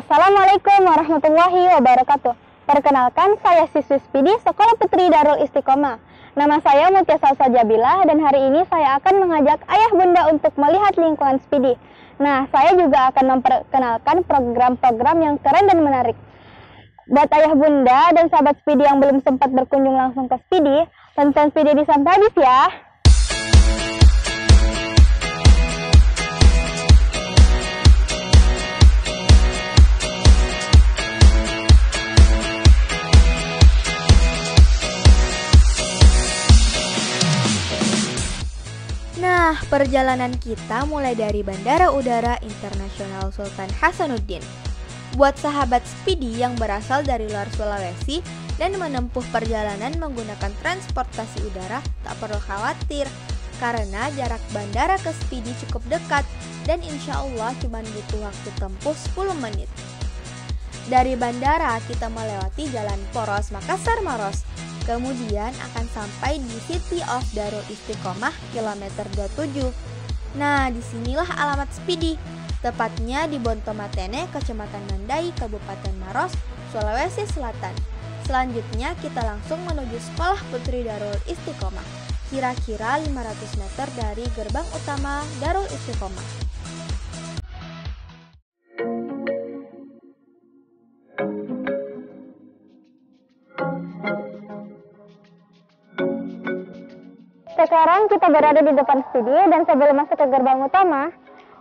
Assalamualaikum warahmatullahi wabarakatuh. Perkenalkan, saya siswi Spidi Sekolah Putri Darul Istiqomah. Nama saya Mutia Salsa Jabila dan hari ini saya akan mengajak ayah bunda untuk melihat lingkungan Spidi. Nah, saya juga akan memperkenalkan program-program yang keren dan menarik. Buat ayah bunda dan sahabat Spidi yang belum sempat berkunjung langsung ke Spidi, tonton Spidi di sampai habis ya. Nah, perjalanan kita mulai dari Bandara Udara Internasional Sultan Hasanuddin. Buat sahabat Spidi yang berasal dari luar Sulawesi dan menempuh perjalanan menggunakan transportasi udara, tak perlu khawatir karena jarak bandara ke Spidi cukup dekat dan insya Allah cuma butuh waktu tempuh 10 menit. Dari bandara kita melewati Jalan Poros Makassar Maros. Kemudian akan sampai di City of Darul Istiqomah kilometer 27. Nah, disinilah alamat Spidi, tepatnya di Bontomatene, Kecamatan Mandai, Kabupaten Maros, Sulawesi Selatan. Selanjutnya kita langsung menuju Sekolah Putri Darul Istiqomah, kira-kira 500 meter dari gerbang utama Darul Istiqomah. Sekarang kita berada di depan Spidi dan sebelum masuk ke gerbang utama,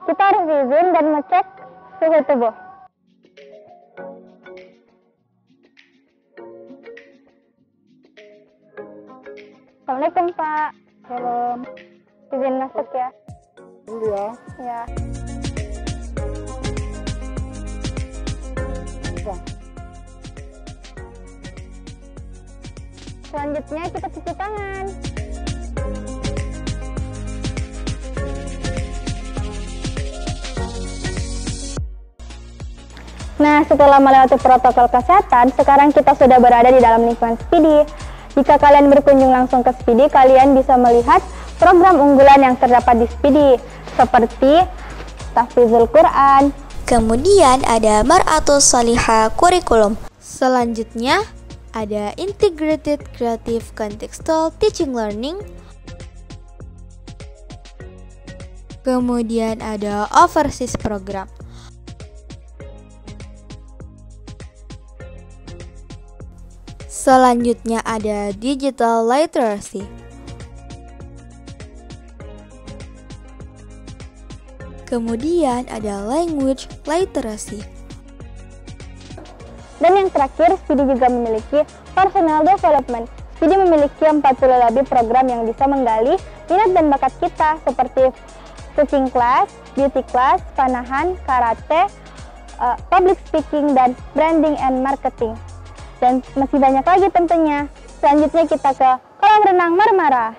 kita harus izin dan ngecek suhu tubuh. Assalamualaikum Pak. Salam. Izin masuk ya. Iya. Ya. Selanjutnya kita cuci tangan. Nah, setelah melewati protokol kesehatan, sekarang kita sudah berada di dalam lingkungan Spidi. Jika kalian berkunjung langsung ke Spidi, kalian bisa melihat program unggulan yang terdapat di Spidi, seperti Tahfizul Quran. Kemudian ada Mar'atus Salihah Kurikulum. Selanjutnya ada Integrated Creative Contextual Teaching Learning. Kemudian ada Overseas Program. Selanjutnya ada Digital Literacy. Kemudian ada Language Literacy. Dan yang terakhir, Spidi juga memiliki Personal Development. Spidi memiliki 40 lebih program yang bisa menggali minat dan bakat kita, seperti cooking class, beauty class, panahan, karate, public speaking, dan branding and marketing. Dan masih banyak lagi tentunya. Selanjutnya kita ke kolam renang Marmara.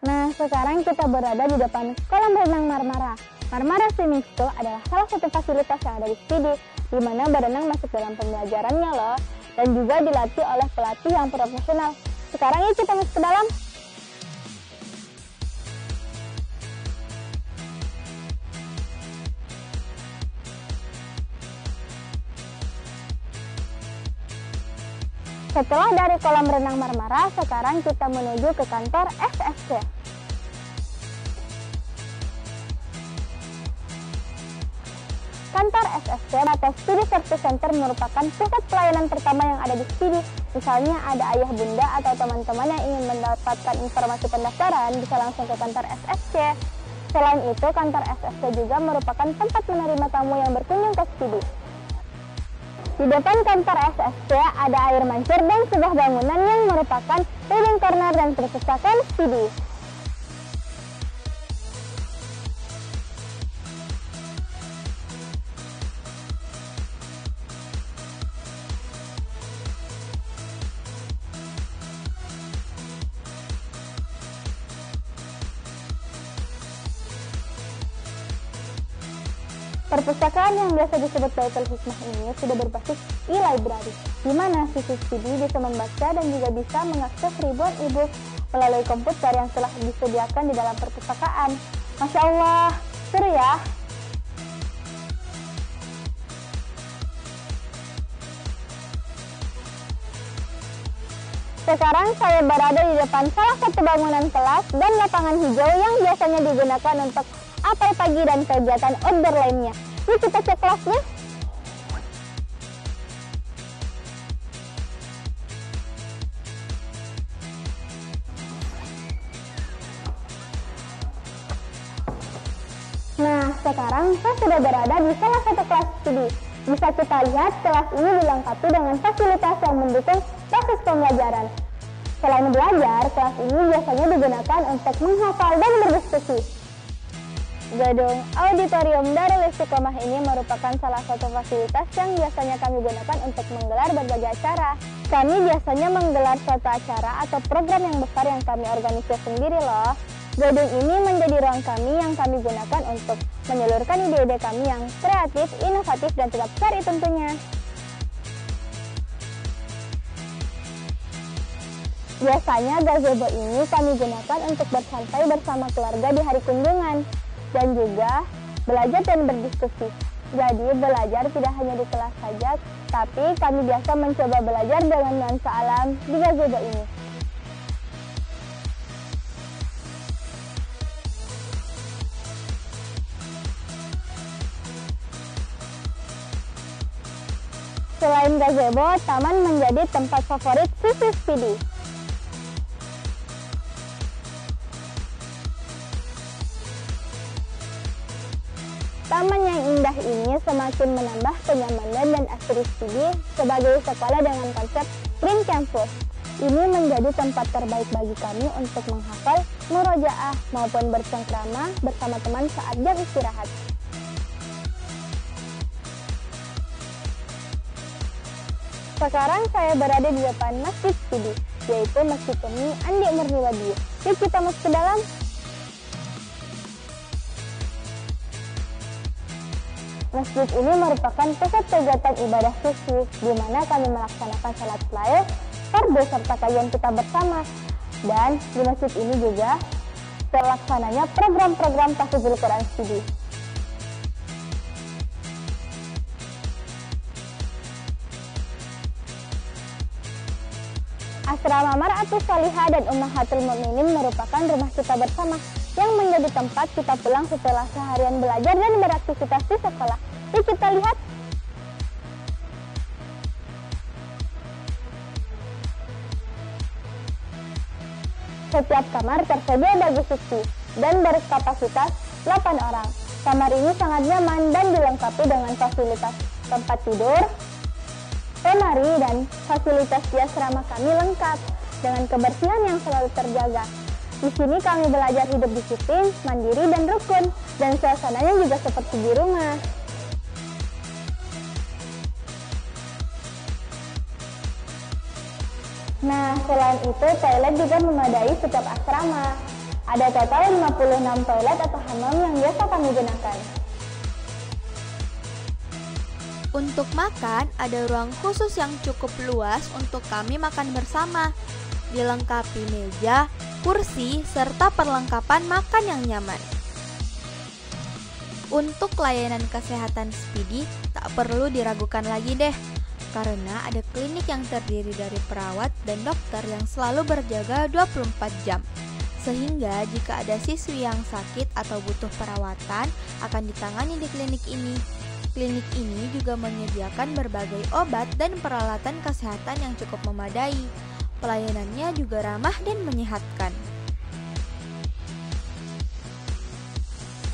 Nah, sekarang kita berada di depan kolam renang Marmara. Marmara Swimming School adalah salah satu fasilitas yang ada di Spidi, di mana berenang masuk dalam pembelajarannya loh, dan juga dilatih oleh pelatih yang profesional. Sekarang yuk kita masuk ke dalam. Setelah dari kolam renang Marmara, sekarang kita menuju ke kantor SSC. Kantor SSC atau Spidi Service Center merupakan pusat pelayanan pertama yang ada di Spidi. Misalnya ada ayah bunda atau teman-teman yang ingin mendapatkan informasi pendaftaran, bisa langsung ke kantor SSC. Selain itu, kantor SSC juga merupakan tempat menerima tamu yang berkunjung ke Spidi. Di depan kantor SSC ada air mancur dan sebuah bangunan yang merupakan reading corner dan perpustakaan Spidi. Perpustakaan yang biasa disebut Baitul Hikmah ini sudah berbasis e-library, di mana siswi Spidi bisa membaca dan juga bisa mengakses ribuan e-book melalui komputer yang telah disediakan di dalam perpustakaan. Masya Allah, seru ya! Sekarang saya berada di depan salah satu bangunan kelas dan lapangan hijau yang biasanya digunakan untuk apel pagi dan kegiatan outdoor lainnya. Yuk kita cek kelasnya. Nah, sekarang saya sudah berada di salah satu kelas studi. Bisa kita lihat kelas ini dilengkapi dengan fasilitas yang mendukung proses pembelajaran. Selain belajar, kelas ini biasanya digunakan untuk menghafal dan berdiskusi. Gedung auditorium Darul Istiqomah ini merupakan salah satu fasilitas yang biasanya kami gunakan untuk menggelar berbagai acara. Kami biasanya menggelar suatu acara atau program yang besar yang kami organisir sendiri loh. Gedung ini menjadi ruang kami yang kami gunakan untuk menyalurkan ide-ide kami yang kreatif, inovatif, dan tetap syar'i tentunya. Biasanya gazebo ini kami gunakan untuk bersantai bersama keluarga di hari kunjungan dan juga belajar dan berdiskusi. Jadi belajar tidak hanya di kelas saja, tapi kami biasa mencoba belajar dengan nuansa alam di gazebo ini. Selain gazebo, taman menjadi tempat favorit siswi SPD. Taman yang indah ini semakin menambah kenyamanan dan asri SPD sebagai sekolah dengan konsep Green Campus. Ini menjadi tempat terbaik bagi kami untuk menghafal, murojaah, maupun bercengkrama bersama teman saat jam istirahat. Sekarang saya berada di depan Masjid SPD, yaitu Masjid Umi Andi Murniwadi. Yuk kita masuk ke dalam. Masjid ini merupakan pusat kegiatan ibadah siswi, di mana kami melaksanakan salat tarawih, fardu serta kajian kita bersama. Dan di masjid ini juga terlaksananya program-program tahfidzul Quran SPD. Asrama Mar'atus Salihah dan Ummahatul Mukminin merupakan rumah kita bersama yang menjadi tempat kita pulang setelah seharian belajar dan beraktivitas di sekolah. Yuk kita lihat. Setiap kamar tersedia bagi siswi dan berkapasitas 8 orang. Kamar ini sangat nyaman dan dilengkapi dengan fasilitas tempat tidur, lemari, dan fasilitas di asrama kami lengkap dengan kebersihan yang selalu terjaga. Di sini kami belajar hidup disiplin, mandiri, dan rukun, dan suasananya juga seperti di rumah. Nah, selain itu toilet juga memadai setiap asrama. Ada total 56 toilet atau hammam yang biasa kami gunakan. Untuk makan, ada ruang khusus yang cukup luas untuk kami makan bersama. Dilengkapi meja, kursi, serta perlengkapan makan yang nyaman. Untuk layanan kesehatan SPD, tak perlu diragukan lagi deh. Karena ada klinik yang terdiri dari perawat dan dokter yang selalu berjaga 24 jam. Sehingga jika ada siswi yang sakit atau butuh perawatan, akan ditangani di klinik ini. Klinik ini juga menyediakan berbagai obat dan peralatan kesehatan yang cukup memadai. Pelayanannya juga ramah dan menyehatkan.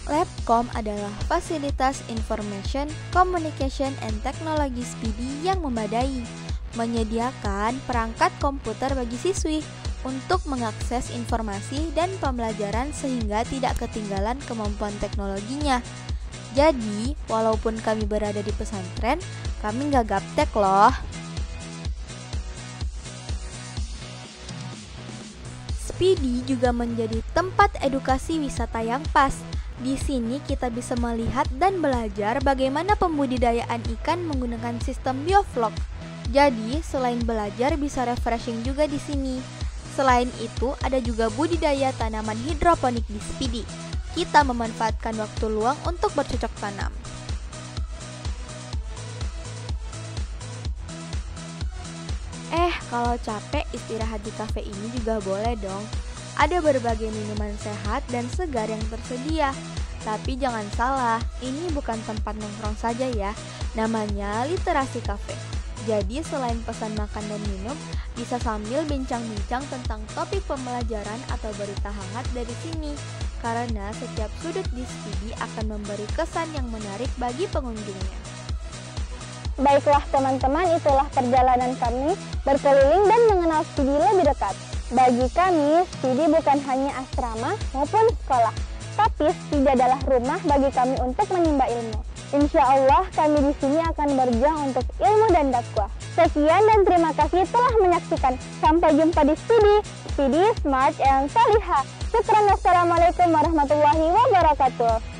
Labcom adalah fasilitas Information, Communication, and Technology SPD yang memadai, menyediakan perangkat komputer bagi siswi untuk mengakses informasi dan pembelajaran sehingga tidak ketinggalan kemampuan teknologinya. Jadi, walaupun kami berada di pesantren, kami nggak gaptek loh. SPD juga menjadi tempat edukasi wisata yang pas. Di sini kita bisa melihat dan belajar bagaimana pembudidayaan ikan menggunakan sistem bioflok. Jadi, selain belajar bisa refreshing juga di sini. Selain itu, ada juga budidaya tanaman hidroponik di SPD. Kita memanfaatkan waktu luang untuk bercocok tanam. Kalau capek, istirahat di kafe ini juga boleh dong. Ada berbagai minuman sehat dan segar yang tersedia. Tapi jangan salah, ini bukan tempat nongkrong saja ya. Namanya literasi cafe. Jadi selain pesan makan dan minum, bisa sambil bincang-bincang tentang topik pembelajaran atau berita hangat dari sini. Karena setiap sudut di Speedy akan memberi kesan yang menarik bagi pengunjungnya. Baiklah teman-teman, itulah perjalanan kami berkeliling dan mengenal Speedy lebih dekat. Bagi kami, Speedy bukan hanya asrama maupun sekolah, tapi Speedy adalah rumah bagi kami untuk menimba ilmu. Insya Allah kami di sini akan berjuang untuk ilmu dan dakwah. Sekian dan terima kasih telah menyaksikan. Sampai jumpa di Speedy Smart and Salihah. Syukran, wassalamualaikum warahmatullahi wabarakatuh.